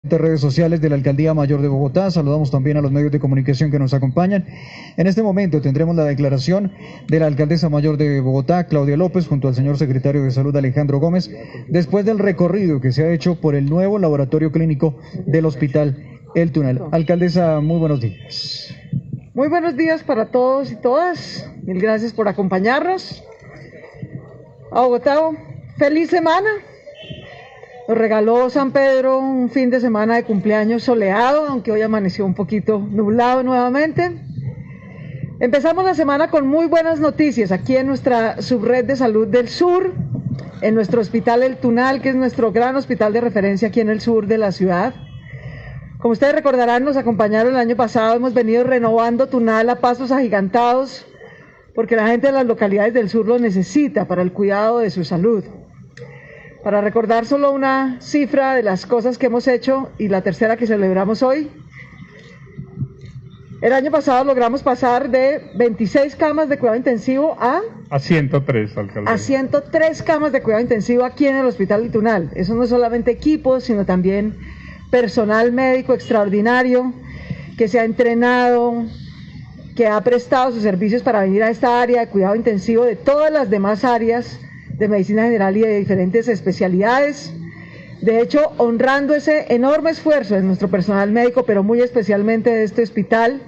de redes sociales de la Alcaldía Mayor de Bogotá. Saludamos también a los medios de comunicación que nos acompañan. En este momento tendremos la declaración de la Alcaldesa Mayor de Bogotá, Claudia López, junto al señor Secretario de Salud, Alejandro Gómez, después del recorrido que se ha hecho por el nuevo laboratorio clínico del Hospital El Tunal. Alcaldesa, muy buenos días. Muy buenos días para todos y todas. Mil gracias por acompañarnos. A Bogotá, feliz semana. Nos regaló San Pedro un fin de semana de cumpleaños soleado, aunque hoy amaneció un poquito nublado nuevamente. Empezamos la semana con muy buenas noticias aquí en nuestra subred de salud del sur, en nuestro Hospital El Tunal, que es nuestro gran hospital de referencia aquí en el sur de la ciudad. Como ustedes recordarán, nos acompañaron el año pasado, hemos venido renovando Tunal a pasos agigantados, porque la gente de las localidades del sur lo necesita para el cuidado de su salud. Para recordar solo una cifra de las cosas que hemos hecho y la tercera que celebramos hoy, el año pasado logramos pasar de 26 camas de cuidado intensivo a 103, alcalde. A 103 camas de cuidado intensivo aquí en el Hospital El Tunal. Eso no es solamente equipos, sino también personal médico extraordinario que se ha entrenado, que ha prestado sus servicios para venir a esta área de cuidado intensivo de todas las demás áreas de medicina general y de diferentes especialidades. De hecho, honrando ese enorme esfuerzo de nuestro personal médico, pero muy especialmente de este hospital,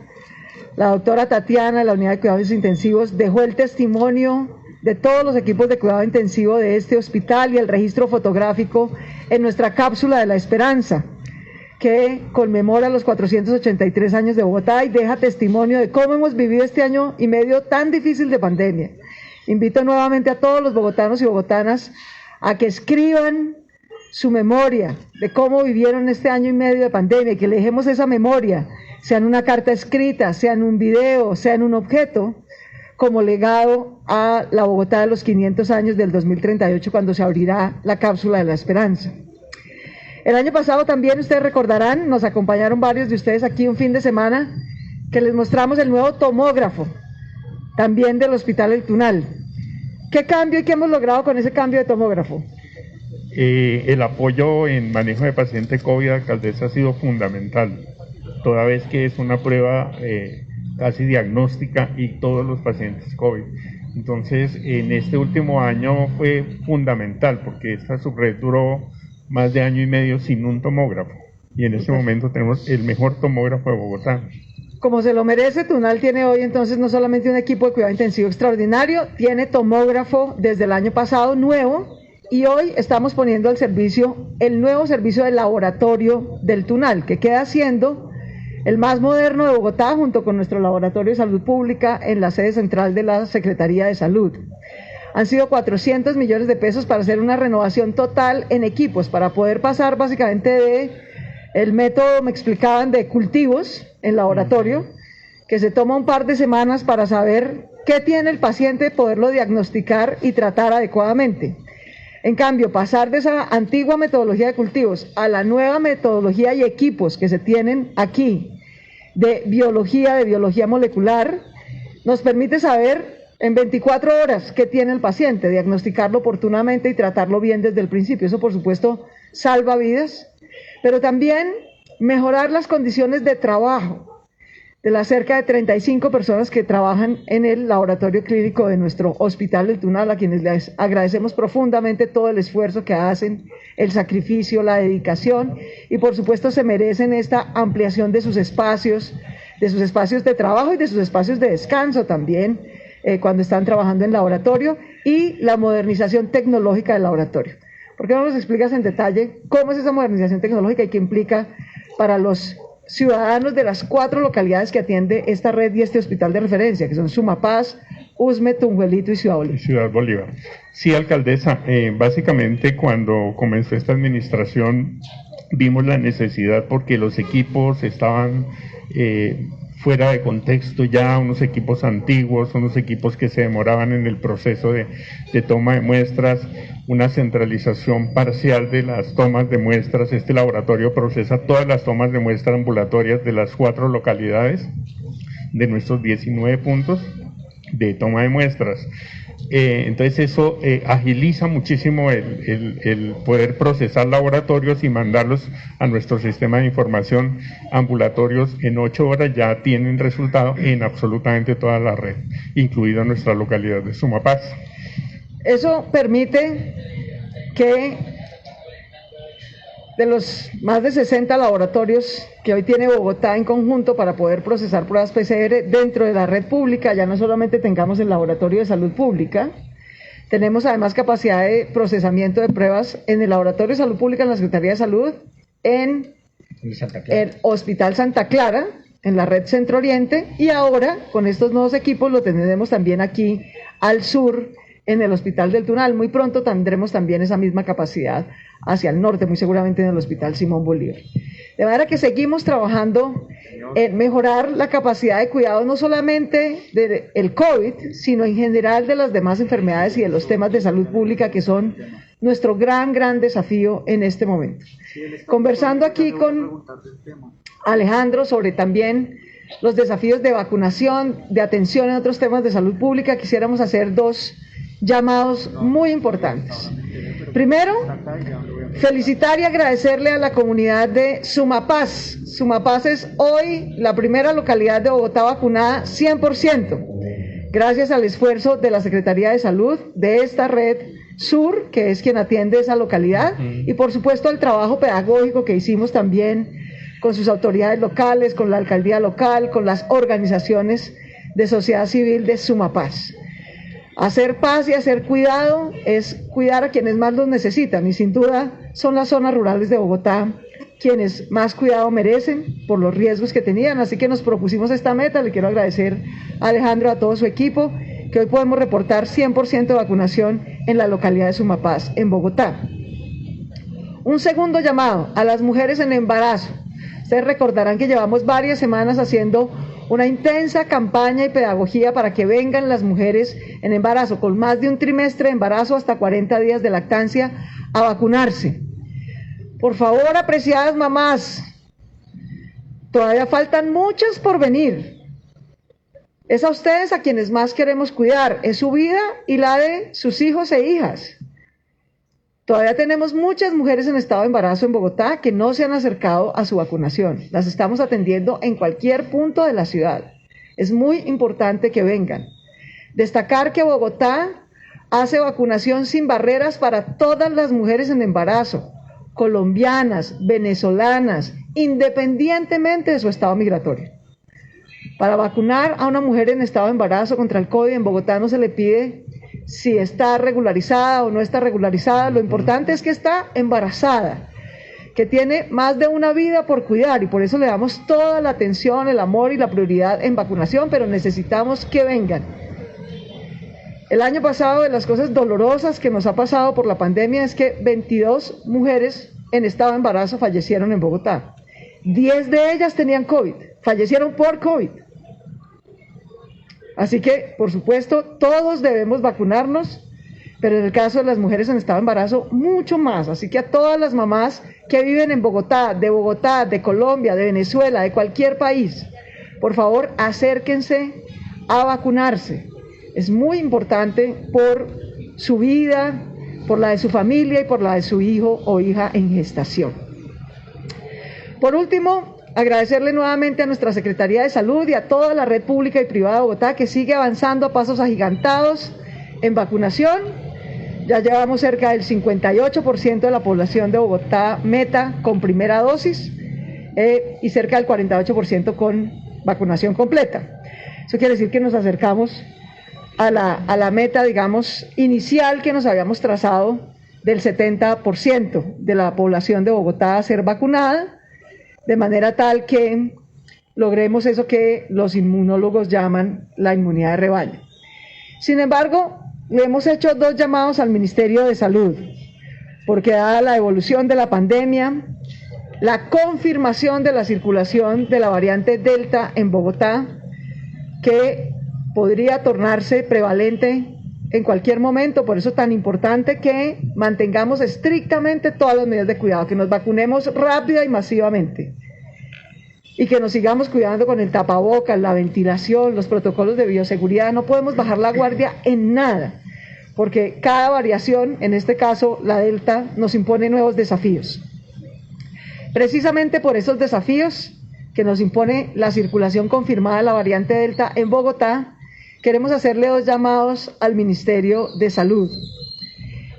la doctora Tatiana de la Unidad de Cuidados Intensivos dejó el testimonio de todos los equipos de cuidado intensivo de este hospital y el registro fotográfico en nuestra cápsula de la esperanza, que conmemora los 483 años de Bogotá y deja testimonio de cómo hemos vivido este año y medio tan difícil de pandemia. Invito nuevamente a todos los bogotanos y bogotanas a que escriban su memoria de cómo vivieron este año y medio de pandemia y que le dejemos esa memoria, sea en una carta escrita, sea en un video, sea en un objeto, como legado a la Bogotá de los 500 años del 2038, cuando se abrirá la cápsula de la esperanza. El año pasado también, ustedes recordarán, nos acompañaron varios de ustedes aquí un fin de semana, que les mostramos el nuevo tomógrafo, también del Hospital El Tunal. ¿Qué cambio y qué hemos logrado con ese cambio de tomógrafo? El apoyo en manejo de paciente COVID, alcaldesa, ha sido fundamental, toda vez que es una prueba casi diagnóstica y todos los pacientes COVID. Entonces, en este último año fue fundamental, porque esta subred duró más de año y medio sin un tomógrafo, y en este momento tenemos el mejor tomógrafo de Bogotá. Como se lo merece, Tunal tiene hoy entonces no solamente un equipo de cuidado intensivo extraordinario, tiene tomógrafo desde el año pasado nuevo, y hoy estamos poniendo al servicio el nuevo servicio de laboratorio del Tunal, que queda siendo el más moderno de Bogotá, junto con nuestro laboratorio de salud pública en la sede central de la Secretaría de Salud. Han sido 400 millones de pesos para hacer una renovación total en equipos, para poder pasar básicamente de el método, me explicaban, de cultivos en laboratorio, que se toma un par de semanas para saber qué tiene el paciente, poderlo diagnosticar y tratar adecuadamente. En cambio, pasar de esa antigua metodología de cultivos a la nueva metodología y equipos que se tienen aquí de biología molecular, nos permite saber en 24 horas qué tiene el paciente, diagnosticarlo oportunamente y tratarlo bien desde el principio. Eso, por supuesto, salva vidas, pero también mejorar las condiciones de trabajo de las cerca de 35 personas que trabajan en el laboratorio clínico de nuestro Hospital El Tunal, a quienes les agradecemos profundamente todo el esfuerzo que hacen, el sacrificio, la dedicación, y por supuesto se merecen esta ampliación de sus espacios de trabajo y de sus espacios de descanso también, cuando están trabajando en laboratorio, y la modernización tecnológica del laboratorio. ¿Por qué no nos explicas en detalle cómo es esa modernización tecnológica y qué implica para los ciudadanos de las 4 localidades que atiende esta red y este hospital de referencia, que son Sumapaz, Usme, Tunjuelito y Ciudad Bolívar? Ciudad Bolívar. Sí, alcaldesa, básicamente cuando comenzó esta administración vimos la necesidad porque los equipos estaban fuera de contexto ya, unos equipos antiguos, unos equipos que se demoraban en el proceso de toma de muestras, una centralización parcial de las tomas de muestras. Este laboratorio procesa todas las tomas de muestra ambulatorias de las 4 localidades, de nuestros 19 puntos de toma de muestras. Entonces eso agiliza muchísimo el poder procesar laboratorios y mandarlos a nuestro sistema de información ambulatorios. En 8 horas ya tienen resultado en absolutamente toda la red, incluida nuestra localidad de Sumapaz. Eso permite que de los más de 60 laboratorios que hoy tiene Bogotá en conjunto para poder procesar pruebas PCR dentro de la red pública, ya no solamente tengamos el laboratorio de salud pública, tenemos además capacidad de procesamiento de pruebas en el laboratorio de salud pública, en la Secretaría de Salud, en el Hospital Santa Clara, en la red Centro Oriente, y ahora con estos nuevos equipos lo tendremos también aquí al sur, en el Hospital del Tunal. Muy pronto tendremos también esa misma capacidad hacia el norte, muy seguramente en el Hospital Simón Bolívar. De manera que seguimos trabajando en mejorar la capacidad de cuidado no solamente del COVID, sino en general de las demás enfermedades y de los temas de salud pública que son nuestro gran desafío en este momento. Conversando aquí con Alejandro sobre también los desafíos de vacunación, de atención en otros temas de salud pública, quisiéramos hacer 2 llamados muy importantes. Primero, felicitar y agradecerle a la comunidad de Sumapaz. Sumapaz es hoy la primera localidad de Bogotá vacunada 100%, gracias al esfuerzo de la Secretaría de Salud, de esta red Sur, que es quien atiende esa localidad, y por supuesto el trabajo pedagógico que hicimos también con sus autoridades locales, con la alcaldía local, con las organizaciones de sociedad civil de Sumapaz. Hacer paz y hacer cuidado es cuidar a quienes más los necesitan, y sin duda son las zonas rurales de Bogotá quienes más cuidado merecen por los riesgos que tenían. Así que nos propusimos esta meta. Le quiero agradecer a Alejandro, a todo su equipo, que hoy podemos reportar 100% de vacunación en la localidad de Sumapaz, en Bogotá. Un segundo llamado a las mujeres en embarazo. Ustedes recordarán que llevamos varias semanas haciendo una intensa campaña y pedagogía para que vengan las mujeres en embarazo, con más de un trimestre de embarazo hasta 40 días de lactancia, a vacunarse. Por favor, apreciadas mamás, todavía faltan muchas por venir. Es a ustedes a quienes más queremos cuidar, es su vida y la de sus hijos e hijas. Todavía tenemos muchas mujeres en estado de embarazo en Bogotá que no se han acercado a su vacunación. Las estamos atendiendo en cualquier punto de la ciudad. Es muy importante que vengan. Destacar que Bogotá hace vacunación sin barreras para todas las mujeres en embarazo, colombianas, venezolanas, independientemente de su estado migratorio. Para vacunar a una mujer en estado de embarazo contra el COVID en Bogotá no se le pide si está regularizada o no está regularizada. Lo importante es que está embarazada, que tiene más de una vida por cuidar, y por eso le damos toda la atención, el amor y la prioridad en vacunación, pero necesitamos que vengan. El año pasado, de las cosas dolorosas que nos ha pasado por la pandemia es que 22 mujeres en estado de embarazo fallecieron en Bogotá. 10 de ellas tenían COVID, fallecieron por COVID. Así que, por supuesto, todos debemos vacunarnos, pero en el caso de las mujeres en estado de embarazo, mucho más. Así que a todas las mamás que viven en Bogotá, de Colombia, de Venezuela, de cualquier país, por favor, acérquense a vacunarse. Es muy importante por su vida, por la de su familia y por la de su hijo o hija en gestación. Por último, agradecerle nuevamente a nuestra Secretaría de Salud y a toda la red pública y privada de Bogotá, que sigue avanzando a pasos agigantados en vacunación. Ya llevamos cerca del 58% de la población de Bogotá meta con primera dosis y cerca del 48% con vacunación completa. Eso quiere decir que nos acercamos a la meta, digamos, inicial que nos habíamos trazado del 70% de la población de Bogotá a ser vacunada, de manera tal que logremos eso que los inmunólogos llaman la inmunidad de rebaño. Sin embargo, le hemos hecho 2 llamados al Ministerio de Salud, porque dada la evolución de la pandemia, la confirmación de la circulación de la variante Delta en Bogotá, que podría tornarse prevalente en cualquier momento, por eso es tan importante que mantengamos estrictamente todas las medidas de cuidado, que nos vacunemos rápida y masivamente, y que nos sigamos cuidando con el tapabocas, la ventilación, los protocolos de bioseguridad. No podemos bajar la guardia en nada. porque cada variación, en este caso la Delta, nos impone nuevos desafíos. Precisamente por esos desafíos que nos impone la circulación confirmada de la variante Delta en Bogotá, queremos hacerle dos llamados al Ministerio de Salud.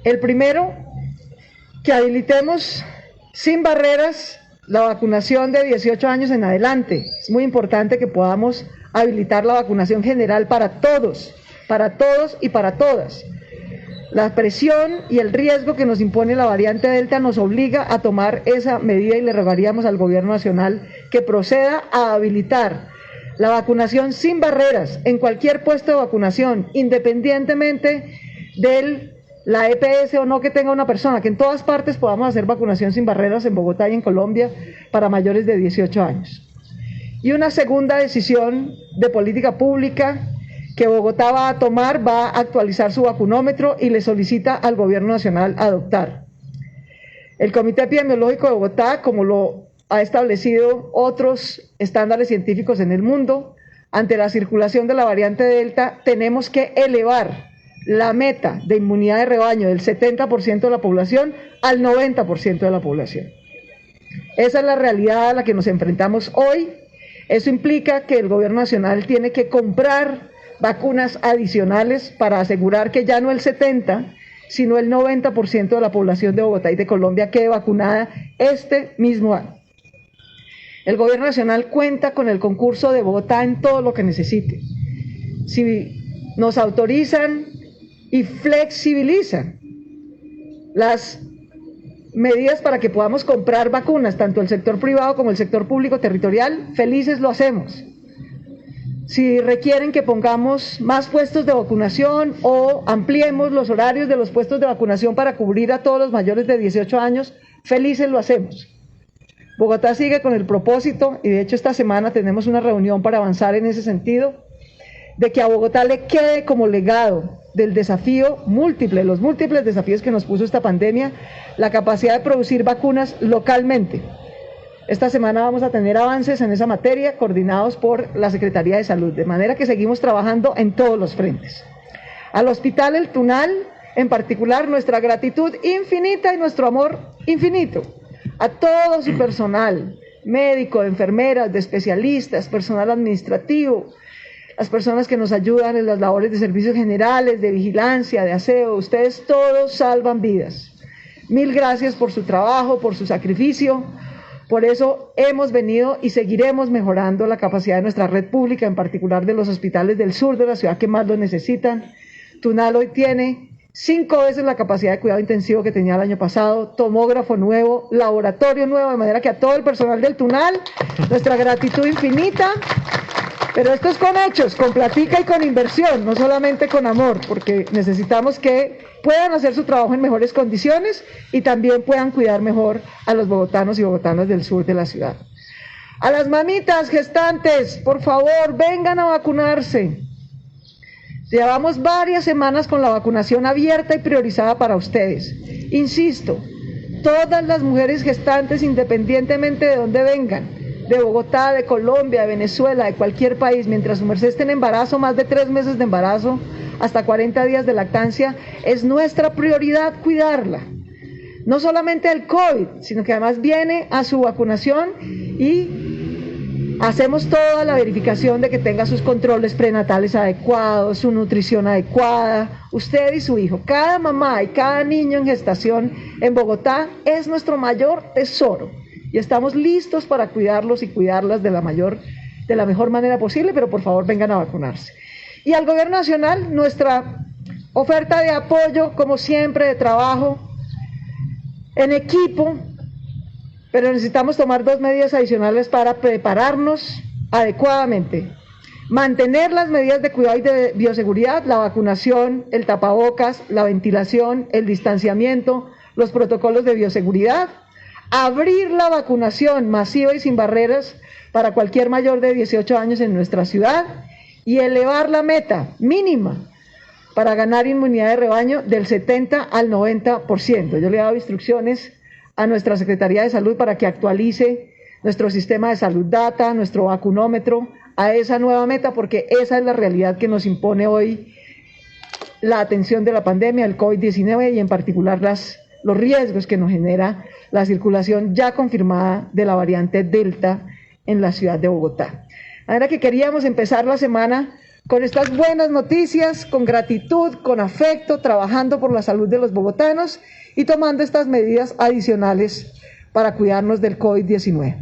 El primero, que habilitemos sin barreras la vacunación de 18 años en adelante. Es muy importante que podamos habilitar la vacunación general para todos y para todas. La presión y el riesgo que nos impone la variante Delta nos obliga a tomar esa medida y le rogaríamos al Gobierno Nacional que proceda a habilitar la vacunación sin barreras en cualquier puesto de vacunación, independientemente de la EPS o no que tenga una persona, que en todas partes podamos hacer vacunación sin barreras en Bogotá y en Colombia para mayores de 18 años. Y una segunda decisión de política pública que Bogotá va a tomar, va a actualizar su vacunómetro y le solicita al Gobierno Nacional adoptar. El Comité Epidemiológico de Bogotá, como lo ha establecido otros estándares científicos en el mundo, ante la circulación de la variante Delta, tenemos que elevar la meta de inmunidad de rebaño del 70% de la población al 90% de la población. Esa es la realidad a la que nos enfrentamos hoy. Eso implica que el Gobierno Nacional tiene que comprar vacunas adicionales para asegurar que ya no el 70%, sino el 90% de la población de Bogotá y de Colombia quede vacunada este mismo año. El Gobierno Nacional cuenta con el concurso de Bogotá en todo lo que necesite. Si nos autorizan y flexibilizan las medidas para que podamos comprar vacunas, tanto el sector privado como el sector público territorial, felices lo hacemos. Si requieren que pongamos más puestos de vacunación o ampliemos los horarios de los puestos de vacunación para cubrir a todos los mayores de 18 años, felices lo hacemos. Bogotá sigue con el propósito, y de hecho esta semana tenemos una reunión para avanzar en ese sentido, de que a Bogotá le quede como legado del desafío múltiple, los múltiples desafíos que nos puso esta pandemia, la capacidad de producir vacunas localmente. Esta semana vamos a tener avances en esa materia coordinados por la Secretaría de Salud, de manera que seguimos trabajando en todos los frentes. Al Hospital El Tunal, en particular, nuestra gratitud infinita y nuestro amor infinito a todo su personal, médico, de enfermeras, de especialistas, personal administrativo, las personas que nos ayudan en las labores de servicios generales, de vigilancia, de aseo. Ustedes todos salvan vidas. Mil gracias por su trabajo, por su sacrificio. Por eso hemos venido y seguiremos mejorando la capacidad de nuestra red pública, en particular de los hospitales del sur de la ciudad que más lo necesitan. Tunal hoy tiene 5 veces la capacidad de cuidado intensivo que tenía el año pasado, tomógrafo nuevo, laboratorio nuevo, de manera que a todo el personal del Tunal, nuestra gratitud infinita. Pero esto es con hechos, con platica y con inversión, no solamente con amor, porque necesitamos que puedan hacer su trabajo en mejores condiciones y también puedan cuidar mejor a los bogotanos y bogotanas del sur de la ciudad. A las mamitas gestantes, por favor, vengan a vacunarse. Llevamos varias semanas con la vacunación abierta y priorizada para ustedes. Insisto, todas las mujeres gestantes, independientemente de dónde vengan, de Bogotá, de Colombia, de Venezuela, de cualquier país, mientras su merced esté en embarazo, más de 3 meses de embarazo, hasta 40 días de lactancia, es nuestra prioridad cuidarla. No solamente del COVID, sino que además viene a su vacunación y hacemos toda la verificación de que tenga sus controles prenatales adecuados, su nutrición adecuada. Usted y su hijo, cada mamá y cada niño en gestación en Bogotá es nuestro mayor tesoro. Y estamos listos para cuidarlos y cuidarlas de la mejor manera posible, pero por favor vengan a vacunarse. Y al Gobierno Nacional, nuestra oferta de apoyo, como siempre, de trabajo en equipo, pero necesitamos tomar 2 medidas adicionales para prepararnos adecuadamente. Mantener las medidas de cuidado y de bioseguridad, la vacunación, el tapabocas, la ventilación, el distanciamiento, los protocolos de bioseguridad. Abrir la vacunación masiva y sin barreras para cualquier mayor de 18 años en nuestra ciudad y elevar la meta mínima para ganar inmunidad de rebaño del 70 al 90%. Yo le he dado instrucciones a nuestra Secretaría de Salud para que actualice nuestro sistema de salud data, nuestro vacunómetro, a esa nueva meta, porque esa es la realidad que nos impone hoy la atención de la pandemia, el COVID-19 y en particular los riesgos que nos genera la circulación ya confirmada de la variante Delta en la ciudad de Bogotá. Ahora que queríamos empezar la semana con estas buenas noticias, con gratitud, con afecto, trabajando por la salud de los bogotanos y tomando estas medidas adicionales para cuidarnos del COVID-19.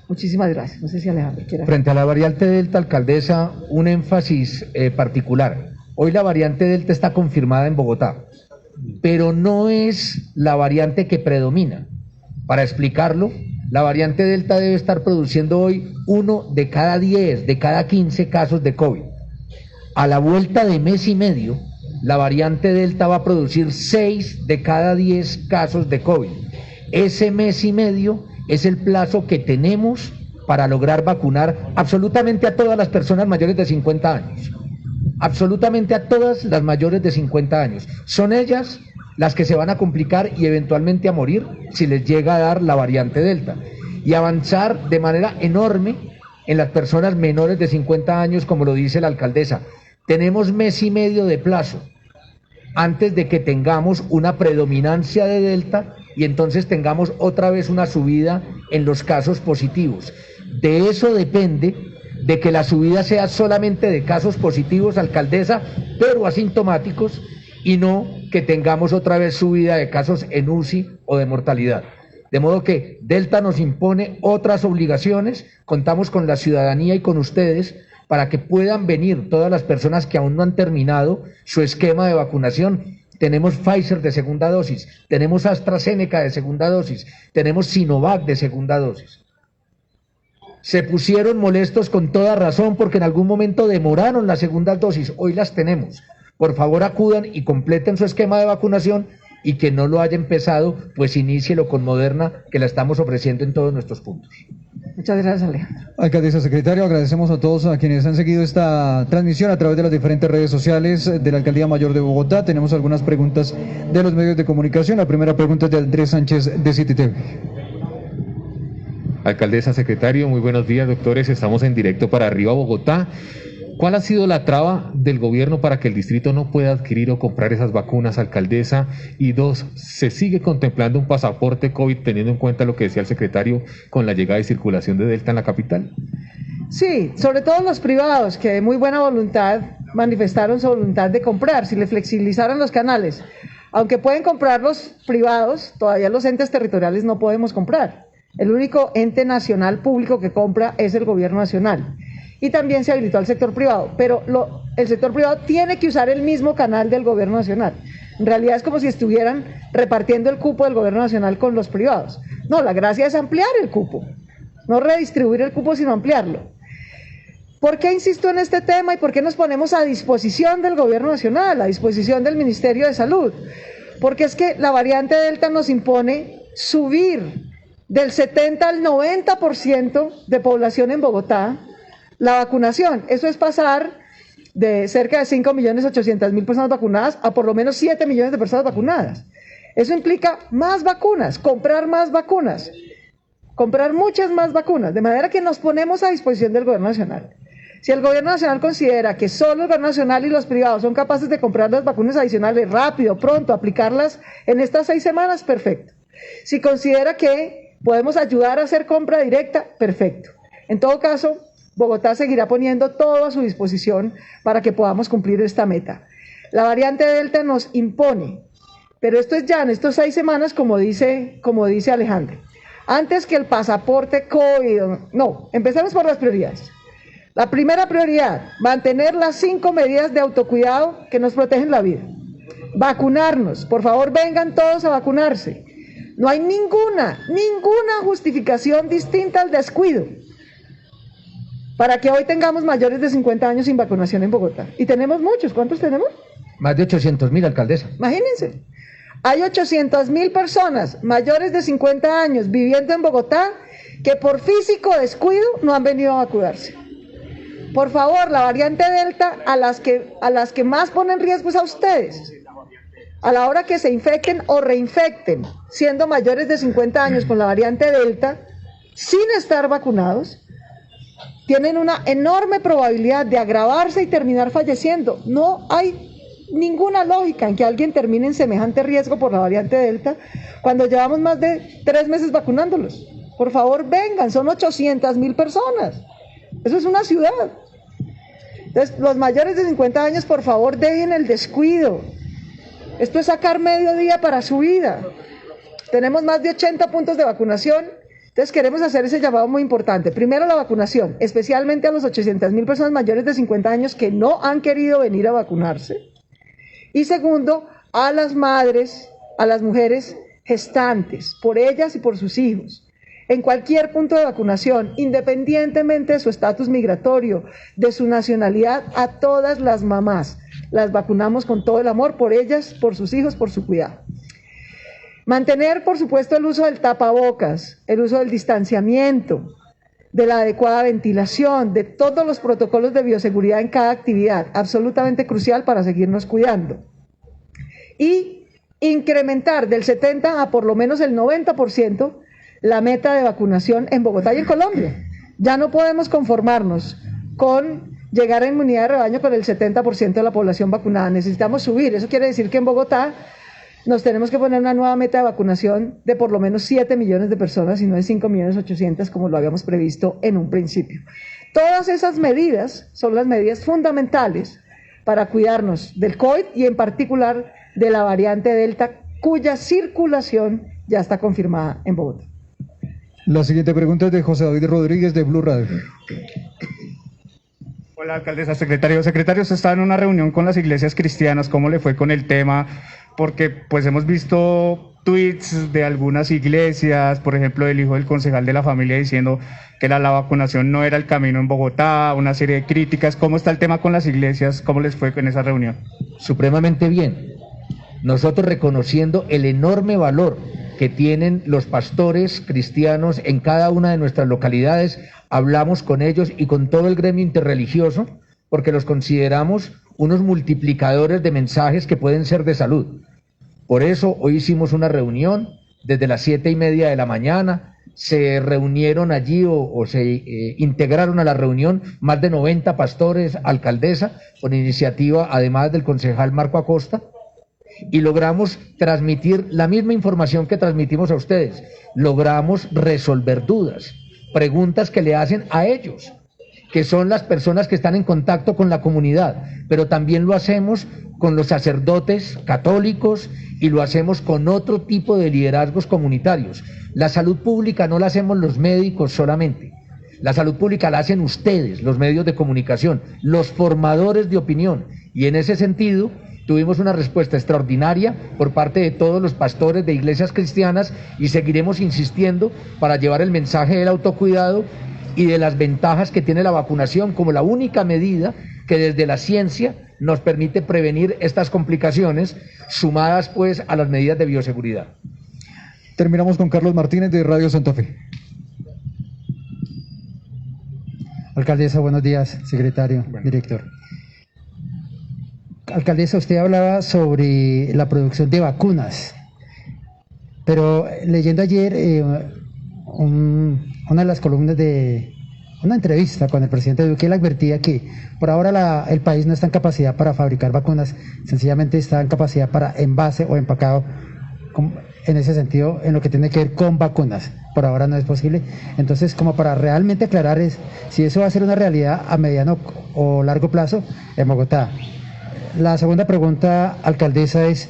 Muchísimas gracias. No sé si Alejandro quiere. Frente a la variante Delta, alcaldesa, un énfasis particular. Hoy la variante Delta está confirmada en Bogotá, pero no es la variante que predomina. Para explicarlo, la variante Delta debe estar produciendo hoy 1 de cada 10, de cada 15 casos de COVID. A la vuelta de mes y medio, la variante Delta va a producir 6 de cada 10 casos de COVID. Ese mes y medio es el plazo que tenemos para lograr vacunar absolutamente a todas las personas mayores de 50 años. Absolutamente a todas las mayores de 50 años. Son ellas las que se van a complicar y eventualmente a morir si les llega a dar la variante Delta. Y avanzar de manera enorme en las personas menores de 50 años, como lo dice la alcaldesa. Tenemos mes y medio de plazo antes de que tengamos una predominancia de Delta y entonces tengamos otra vez una subida en los casos positivos. De eso depende de que la subida sea solamente de casos positivos, alcaldesa, pero asintomáticos, y no que tengamos otra vez subida de casos en UCI o de mortalidad. De modo que Delta nos impone otras obligaciones, contamos con la ciudadanía y con ustedes para que puedan venir todas las personas que aún no han terminado su esquema de vacunación. Tenemos Pfizer de segunda dosis, tenemos AstraZeneca de segunda dosis, tenemos Sinovac de segunda dosis. Se pusieron molestos con toda razón porque en algún momento demoraron las segundas dosis, hoy las tenemos. Por favor acudan y completen su esquema de vacunación y que no lo haya empezado, pues inícielo con Moderna, que la estamos ofreciendo en todos nuestros puntos. Muchas gracias, Alejandro. Alcaldesa, secretario, agradecemos a todos a quienes han seguido esta transmisión a través de las diferentes redes sociales de la Alcaldía Mayor de Bogotá. Tenemos algunas preguntas de los medios de comunicación. La primera pregunta es de Andrés Sánchez de City TV. Alcaldesa, secretario, muy buenos días, doctores. Estamos en directo para Arriba Bogotá. ¿Cuál ha sido la traba del gobierno para que el distrito no pueda adquirir o comprar esas vacunas, alcaldesa? Y dos, ¿se sigue contemplando un pasaporte COVID teniendo en cuenta lo que decía el secretario con la llegada y circulación de Delta en la capital? Sí, sobre todo los privados que de muy buena voluntad manifestaron su voluntad de comprar, si le flexibilizaran los canales. Aunque pueden comprar los privados, todavía los entes territoriales no podemos comprar. El único ente nacional público que compra es el gobierno nacional. Y también se habilitó al sector privado, pero el sector privado tiene que usar el mismo canal del gobierno nacional. En realidad es como si estuvieran repartiendo el cupo del gobierno nacional con los privados. No, la gracia es ampliar el cupo, no redistribuir el cupo, sino ampliarlo. ¿Por qué insisto en este tema y por qué nos ponemos a disposición del gobierno nacional, a disposición del Ministerio de Salud? Porque es que la variante Delta nos impone subir del 70 al 90% de población en Bogotá la vacunación. Eso es pasar de cerca de 5.800.000 personas vacunadas a por lo menos 7 millones de personas vacunadas. Eso implica más vacunas, comprar muchas más vacunas, de manera que nos ponemos a disposición del gobierno nacional. Si el gobierno nacional considera que solo el gobierno nacional y los privados son capaces de comprar las vacunas adicionales rápido, pronto, aplicarlas en estas 6 semanas, perfecto. Si considera que podemos ayudar a hacer compra directa, perfecto. En todo caso, Bogotá seguirá poniendo todo a su disposición para que podamos cumplir esta meta. La variante Delta nos impone, pero esto es ya en estas 6 semanas, como dice Alejandro. Antes que el pasaporte COVID, no, empecemos por las prioridades. La primera prioridad, mantener las 5 medidas de autocuidado que nos protegen la vida. Vacunarnos, por favor vengan todos a vacunarse. No hay ninguna justificación distinta al descuido para que hoy tengamos mayores de 50 años sin vacunación en Bogotá. Y tenemos muchos, ¿cuántos tenemos? Más de 800.000, alcaldesa. Imagínense, hay 800.000 personas mayores de 50 años viviendo en Bogotá que por físico descuido no han venido a vacunarse. Por favor, la variante Delta, a las que más ponen riesgo es a ustedes. A la hora que se infecten o reinfecten, siendo mayores de 50 años con la variante Delta, sin estar vacunados, tienen una enorme probabilidad de agravarse y terminar falleciendo. No hay ninguna lógica en que alguien termine en semejante riesgo por la variante Delta cuando llevamos más de 3 meses vacunándolos. Por favor, vengan, son 800.000 personas. Eso es una ciudad. Entonces, los mayores de 50 años, por favor, dejen el descuido. Esto es sacar medio día para su vida. Tenemos más de 80 puntos de vacunación. Entonces, queremos hacer ese llamado muy importante. Primero, la vacunación, especialmente a los 800.000 personas mayores de 50 años que no han querido venir a vacunarse. Y segundo, a las madres, a las mujeres gestantes, por ellas y por sus hijos. En cualquier punto de vacunación, independientemente de su estatus migratorio, de su nacionalidad, a todas las mamás las vacunamos con todo el amor por ellas, por sus hijos, por su cuidado. Mantener, por supuesto, el uso del tapabocas, el uso del distanciamiento, de la adecuada ventilación, de todos los protocolos de bioseguridad en cada actividad, absolutamente crucial para seguirnos cuidando. Y incrementar del 70 a por lo menos el 90% la meta de vacunación en Bogotá y en Colombia. Ya no podemos conformarnos con llegar a inmunidad de rebaño con el 70% de la población vacunada. Necesitamos subir. Eso quiere decir que en Bogotá nos tenemos que poner una nueva meta de vacunación de por lo menos 7 millones de personas y no de 5.800.000 como lo habíamos previsto en un principio. Todas esas medidas son las medidas fundamentales para cuidarnos del COVID y en particular de la variante Delta, cuya circulación ya está confirmada en Bogotá. La siguiente pregunta es de José David Rodríguez de Blue Radio. Hola, alcaldesa, secretario. Secretario, usted está en una reunión con las iglesias cristianas. ¿Cómo le fue con el tema? Porque pues hemos visto tweets de algunas iglesias, por ejemplo, del hijo del concejal de la familia diciendo que la vacunación no era el camino en Bogotá, una serie de críticas. ¿Cómo está el tema con las iglesias? ¿Cómo les fue en esa reunión? Supremamente bien. Nosotros reconociendo el enorme valor que tienen los pastores cristianos en cada una de nuestras localidades, hablamos con ellos y con todo el gremio interreligioso, porque los consideramos unos multiplicadores de mensajes que pueden ser de salud. Por eso hoy hicimos una reunión desde las 7:30 de la mañana, se reunieron allí o se integraron a la reunión más de 90 pastores, alcaldesa, con iniciativa además del concejal Marco Acosta, y logramos transmitir la misma información que transmitimos a ustedes. Logramos resolver dudas, preguntas que le hacen a ellos, que son las personas que están en contacto con la comunidad, pero también lo hacemos con los sacerdotes católicos y lo hacemos con otro tipo de liderazgos comunitarios. La salud pública no la hacemos los médicos solamente, la salud pública la hacen ustedes, los medios de comunicación, los formadores de opinión, y en ese sentido tuvimos una respuesta extraordinaria por parte de todos los pastores de iglesias cristianas y seguiremos insistiendo para llevar el mensaje del autocuidado y de las ventajas que tiene la vacunación como la única medida que desde la ciencia nos permite prevenir estas complicaciones, sumadas pues a las medidas de bioseguridad. Terminamos con Carlos Martínez de Radio Santa Fe. Alcaldesa, buenos días, secretario, director. Alcaldesa, usted hablaba sobre la producción de vacunas, pero leyendo ayer una de las columnas de una entrevista con el presidente Duque, él advertía que por ahora el país no está en capacidad para fabricar vacunas, sencillamente está en capacidad para envase o empacado, en ese sentido, en lo que tiene que ver con vacunas. Por ahora no es posible. Entonces, como para realmente aclarar si eso va a ser una realidad a mediano o largo plazo en Bogotá. La segunda pregunta, alcaldesa, es: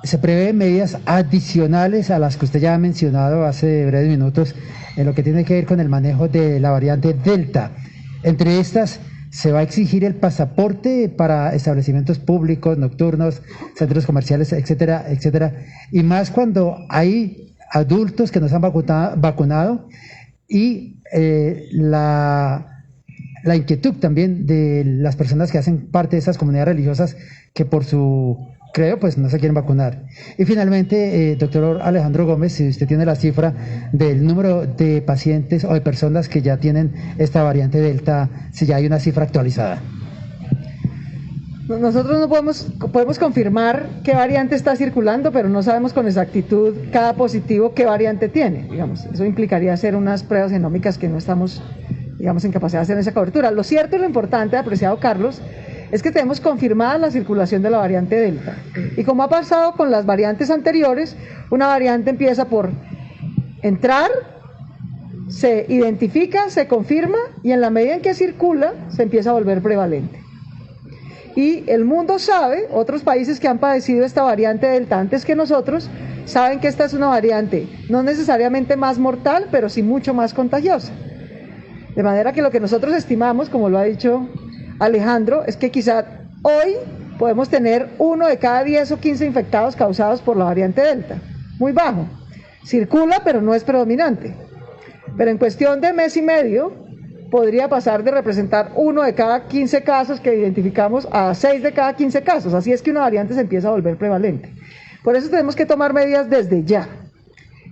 ¿se prevén medidas adicionales a las que usted ya ha mencionado hace breves minutos en lo que tiene que ver con el manejo de la variante Delta? Entre estas, ¿se va a exigir el pasaporte para establecimientos públicos, nocturnos, centros comerciales, etcétera, etcétera? Y más cuando hay adultos que no se han vacunado y la inquietud también de las personas que hacen parte de esas comunidades religiosas que por su credo pues no se quieren vacunar. Y finalmente, doctor Alejandro Gómez, si usted tiene la cifra del número de pacientes o de personas que ya tienen esta variante Delta, si ya hay una cifra actualizada. Nosotros no podemos confirmar qué variante está circulando, pero no sabemos con exactitud cada positivo qué variante tiene. Digamos, eso implicaría hacer unas pruebas genómicas que no estamos, digamos, en capacidad de hacer esa cobertura. Lo cierto y lo importante, apreciado Carlos, es que tenemos confirmada la circulación de la variante Delta. Y como ha pasado con las variantes anteriores, una variante empieza por entrar, se identifica, se confirma y en la medida en que circula se empieza a volver prevalente. Y el mundo sabe, otros países que han padecido esta variante Delta antes que nosotros, saben que esta es una variante no necesariamente más mortal, pero sí mucho más contagiosa. De manera que lo que nosotros estimamos, como lo ha dicho Alejandro, es que quizá hoy podemos tener 1 de cada 10 o 15 infectados causados por la variante Delta. Muy bajo. Circula, pero no es predominante. Pero en cuestión de mes y medio, podría pasar de representar 1 de cada 15 casos que identificamos a 6 de cada 15 casos. Así es que una variante se empieza a volver prevalente. Por eso tenemos que tomar medidas desde ya.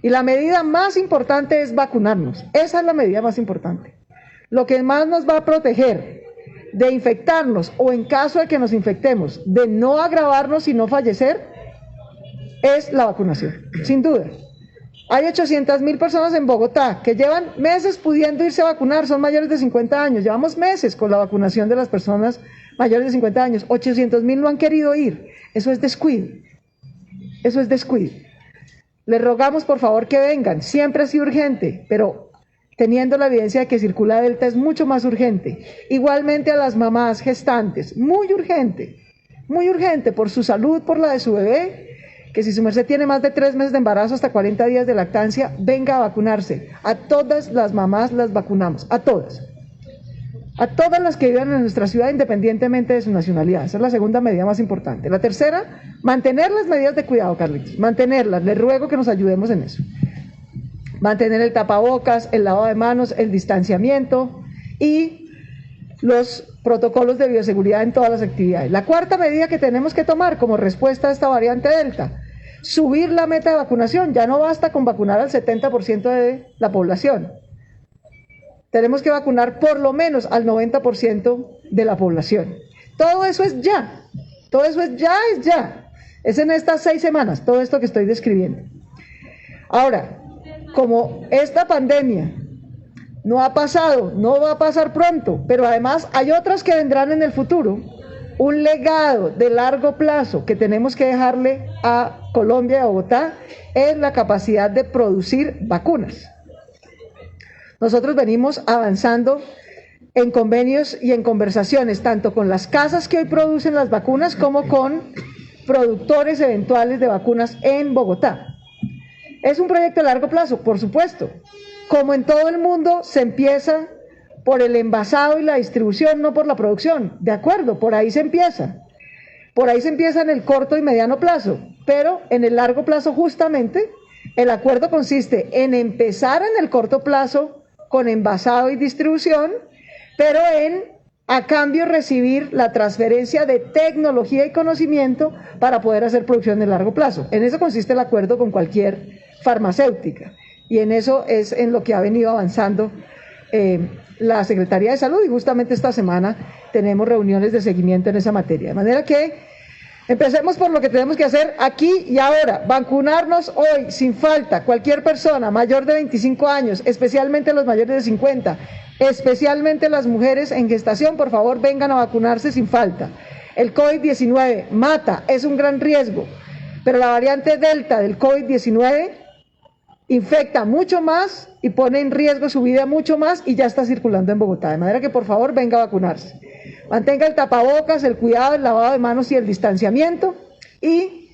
Y la medida más importante es vacunarnos. Esa es la medida más importante. Lo que más nos va a proteger de infectarnos o en caso de que nos infectemos, de no agravarnos y no fallecer, es la vacunación, sin duda. Hay 800.000 personas en Bogotá que llevan meses pudiendo irse a vacunar, son mayores de 50 años. Llevamos meses con la vacunación de las personas mayores de 50 años. 800.000 no han querido ir. Eso es descuido. Eso es descuido. Les rogamos por favor que vengan. Siempre ha sido urgente, pero teniendo la evidencia de que circula Delta es mucho más urgente. Igualmente a las mamás gestantes, muy urgente por su salud, por la de su bebé, que si su merced tiene más de 3 meses de embarazo hasta 40 días de lactancia, venga a vacunarse. A todas las mamás las vacunamos, a todas las que vivan en nuestra ciudad independientemente de su nacionalidad. Esa es la segunda medida más importante. La tercera, mantener las medidas de cuidado, Carlitos, mantenerlas, les ruego que nos ayudemos en eso. Mantener el tapabocas, el lavado de manos, el distanciamiento y los protocolos de bioseguridad en todas las actividades. La cuarta medida que tenemos que tomar como respuesta a esta variante Delta, subir la meta de vacunación. Ya no basta con vacunar al 70% de la población. Tenemos que vacunar por lo menos al 90% de la población. Todo eso es ya. Todo eso es ya. Es en estas 6 semanas, todo esto que estoy describiendo. Ahora, como esta pandemia no ha pasado, no va a pasar pronto, pero además hay otras que vendrán en el futuro, un legado de largo plazo que tenemos que dejarle a Colombia y a Bogotá es la capacidad de producir vacunas. Nosotros venimos avanzando en convenios y en conversaciones, tanto con las casas que hoy producen las vacunas como con productores eventuales de vacunas en Bogotá. Es un proyecto a largo plazo, por supuesto. Como en todo el mundo, se empieza por el envasado y la distribución, no por la producción. De acuerdo, por ahí se empieza. Por ahí se empieza en el corto y mediano plazo, pero en el largo plazo justamente el acuerdo consiste en empezar en el corto plazo con envasado y distribución, pero a cambio recibir la transferencia de tecnología y conocimiento para poder hacer producción en largo plazo. En eso consiste el acuerdo con cualquier farmacéutica y en eso es en lo que ha venido avanzando la Secretaría de Salud y justamente esta semana tenemos reuniones de seguimiento en esa materia. De manera que empecemos por lo que tenemos que hacer aquí y ahora, vacunarnos hoy sin falta, cualquier persona mayor de 25 años, especialmente los mayores de 50, especialmente las mujeres en gestación, por favor vengan a vacunarse sin falta. El COVID-19 mata, es un gran riesgo, pero la variante Delta del COVID-19 infecta mucho más y pone en riesgo su vida mucho más y ya está circulando en Bogotá, de manera que por favor venga a vacunarse. Mantenga el tapabocas, el cuidado, el lavado de manos y el distanciamiento y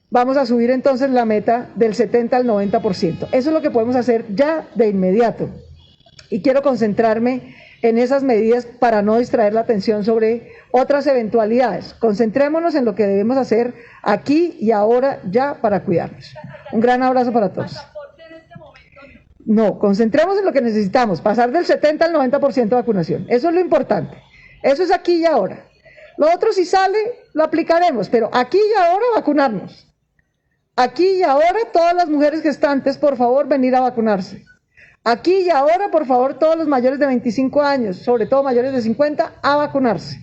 vamos a subir entonces la meta del 70 al 90%. Eso es lo que podemos hacer ya de inmediato y quiero concentrarme en esas medidas para no distraer la atención sobre otras eventualidades. Concentrémonos en lo que debemos hacer aquí y ahora ya para cuidarnos. Un gran abrazo para todos. No, concentremos en lo que necesitamos, pasar del 70 al 90% de vacunación. Eso es lo importante. Eso es aquí y ahora. Lo otro si sale, lo aplicaremos, pero aquí y ahora vacunarnos. Aquí y ahora todas las mujeres gestantes, por favor, venir a vacunarse. Aquí y ahora, por favor, todos los mayores de 25 años, sobre todo mayores de 50, a vacunarse.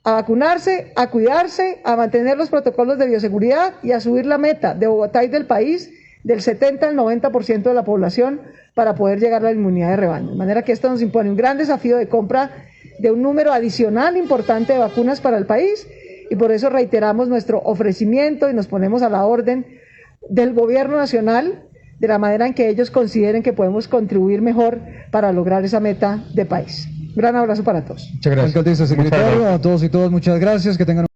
A vacunarse, a cuidarse, a mantener los protocolos de bioseguridad y a subir la meta de Bogotá y del país del 70 al 90% de la población para poder llegar a la inmunidad de rebaño. De manera que esto nos impone un gran desafío de compra de un número adicional importante de vacunas para el país, y por eso reiteramos nuestro ofrecimiento y nos ponemos a la orden del gobierno nacional de la manera en que ellos consideren que podemos contribuir mejor para lograr esa meta de país. Un gran abrazo para todos. Muchas gracias. Alcaldesa, secretario, a todos y todas, muchas gracias. Que tengan